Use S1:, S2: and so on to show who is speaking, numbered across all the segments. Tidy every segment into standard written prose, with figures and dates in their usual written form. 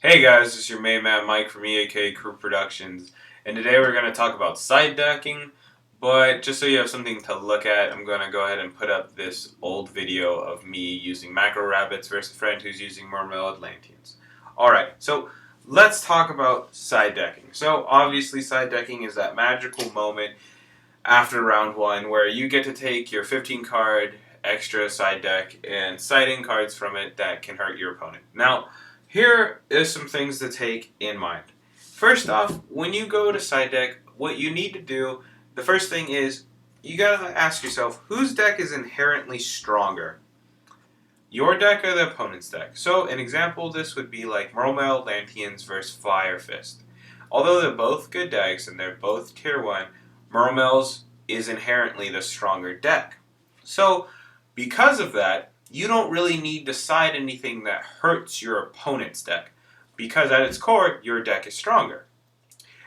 S1: Hey guys, this is your main man Mike from EAKCrewProductions, and today we're going to talk about side decking, but just so you have something to look at, I'm going to go ahead and put up this old video of me using macro rabbits versus a friend who's using mermaid lanteans. Alright, so let's talk about side decking. So obviously side decking is that magical moment after round one where you get to take your 15 card extra side deck and side in cards from it that can hurt your opponent. Now, here is some things to take in mind. First off, when you go to side deck, what you need to do, the first thing is you gotta ask yourself, whose deck is inherently stronger? Your deck or the opponent's deck? So an example of this would be like Mermaid Lanteans versus Fire Fist. Although they're both good decks and they're both tier 1, Mermail's is inherently the stronger deck. So because of that, you don't really need to side anything that hurts your opponent's deck, because at its core, your deck is stronger.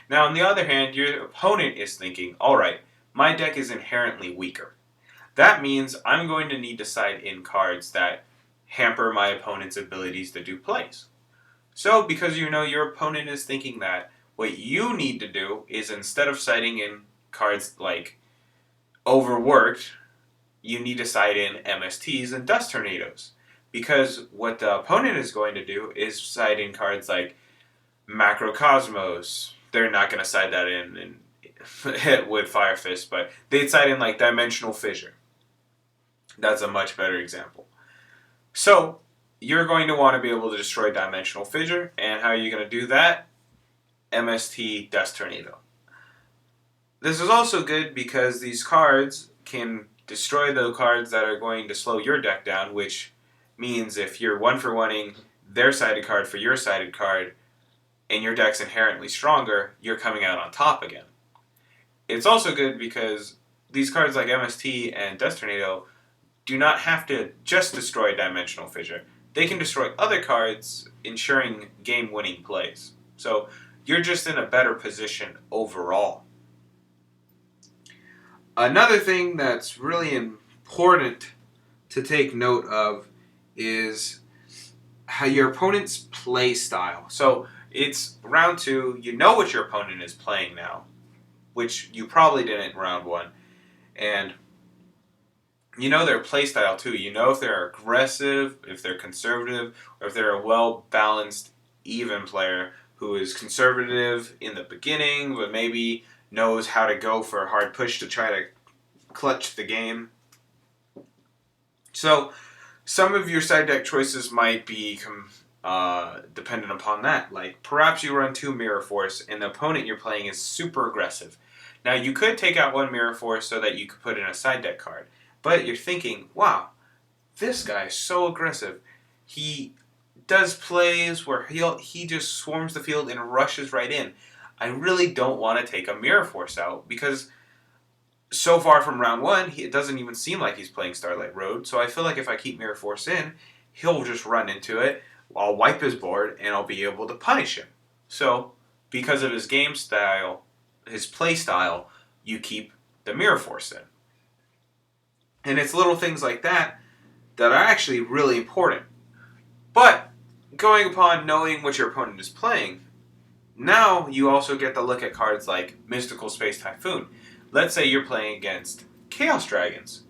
S1: Now, on the other hand, your opponent is thinking, alright, my deck is inherently weaker. That means I'm going to need to side in cards that hamper my opponent's abilities to do plays. So, because you know your opponent is thinking that, what you need to do is instead of siding in cards like Overworked, you need to side in MSTs and Dust Tornadoes. Because what the opponent is going to do is side in cards like Macrocosmos. They're not going to side that in with Fire Fist, but they'd side in like Dimensional Fissure. That's a much better example. So, you're going to want to be able to destroy Dimensional Fissure, and how are you going to do that? MST Dust Tornado. This is also good because these cards can destroy the cards that are going to slow your deck down, which means if you're one for oneing their sided card for your sided card, and your deck's inherently stronger, you're coming out on top again. It's also good because these cards like MST and Dust Tornado do not have to just destroy Dimensional Fissure. They can destroy other cards, ensuring game-winning plays. So you're just in a better position overall. Another thing that's really important to take note of is how your opponent's play style. So it's round 2, you know what your opponent is playing now, which you probably didn't in round 1, and you know their play style too. You know if they're aggressive, if they're conservative, or if they're a well-balanced, even player who is conservative in the beginning, but maybe knows how to go for a hard push to try to clutch the game. So some of your side deck choices might be dependent upon that. Like perhaps you run 2 Mirror Force and the opponent you're playing is super aggressive. Now you could take out 1 Mirror Force so that you could put in a side deck card. But you're thinking, wow, this guy is so aggressive. He does plays where he just swarms the field and rushes right in. I really don't want to take a Mirror Force out because so far from round 1, it doesn't even seem like he's playing Starlight Road. So I feel like if I keep Mirror Force in, he'll just run into it. I'll wipe his board and I'll be able to punish him. So because of his game style, his play style, you keep the Mirror Force in. And it's little things like that that are actually really important. But going upon knowing what your opponent is playing, now you also get to look at cards like Mystical Space Typhoon. Let's say you're playing against Chaos Dragons.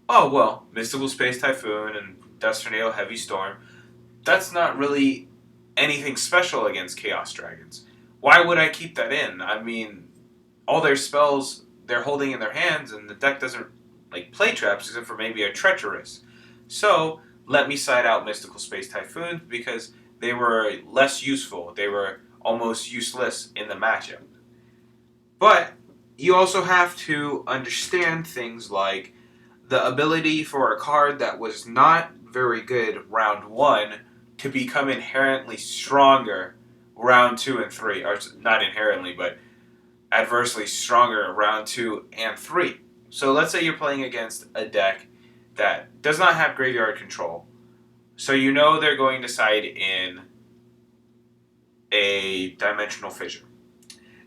S1: Oh, well, Mystical Space Typhoon and Dust Tornado Heavy Storm, that's not really anything special against Chaos Dragons. Why would I keep that in? I mean, all their spells they're holding in their hands and the deck doesn't like play traps except for maybe a Treacherous. So let me side out Mystical Space Typhoons because they were less useful. They were almost useless in the matchup. But you also have to understand things like the ability for a card that was not very good round 1 to become inherently stronger round 2 and 3. Or not inherently, but adversely stronger round 2 and 3. So let's say you're playing against a deck that does not have graveyard control. So you know they're going to side in a Dimensional Fissure.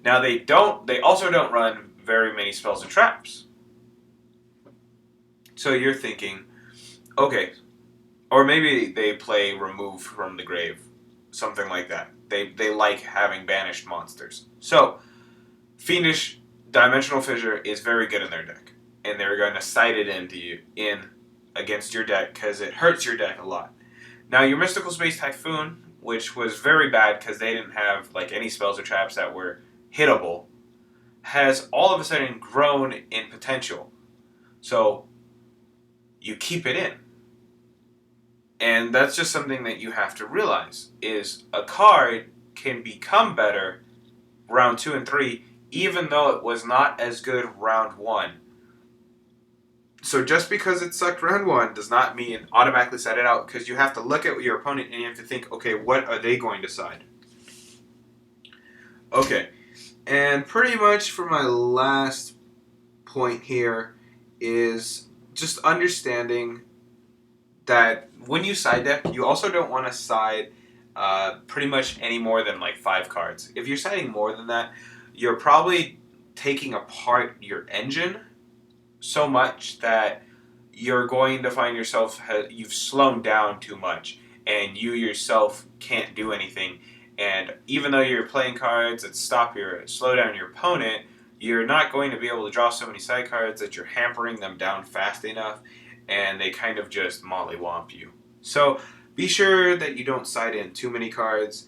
S1: Now they also don't run very many spells and traps. So you're thinking, okay, or maybe they play Remove from the Grave. something like that. They like having banished monsters. So, Fiendish Dimensional Fissure is very good in their deck, and they're going to side it in against your deck because it hurts your deck a lot. Now, your Mystical Space Typhoon, which was very bad because they didn't have like any spells or traps that were hittable, has all of a sudden grown in potential. So you keep it in. And that's just something that you have to realize, is a card can become better round 2 and 3, even though it was not as good round 1. So just because it sucked round 1 does not mean automatically set it out, because you have to look at your opponent and you have to think, okay, what are they going to side? Okay, and pretty much for my last point here is just understanding that when you side deck, you also don't want to side pretty much any more than like 5 cards. If you're siding more than that, you're probably taking apart your engine so much that you're going to find yourself, you've slowed down too much, and you yourself can't do anything. And even though you're playing cards that slow down your opponent, you're not going to be able to draw so many side cards that you're hampering them down fast enough, and they kind of just mollywomp you. So be sure that you don't side in too many cards.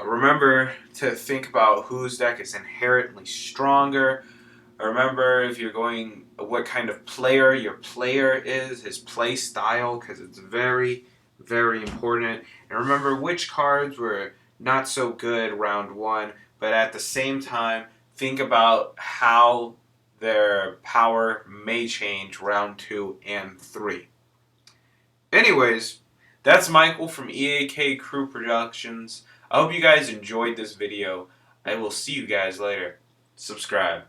S1: Remember to think about whose deck is inherently stronger. Remember if you're going, what kind of player your player is, his play style, because it's very, very important. And remember which cards were not so good round 1, but at the same time, think about how their power may change round 2 and 3. Anyways, that's Michael from EAK Crew Productions. I hope you guys enjoyed this video. I will see you guys later. Subscribe.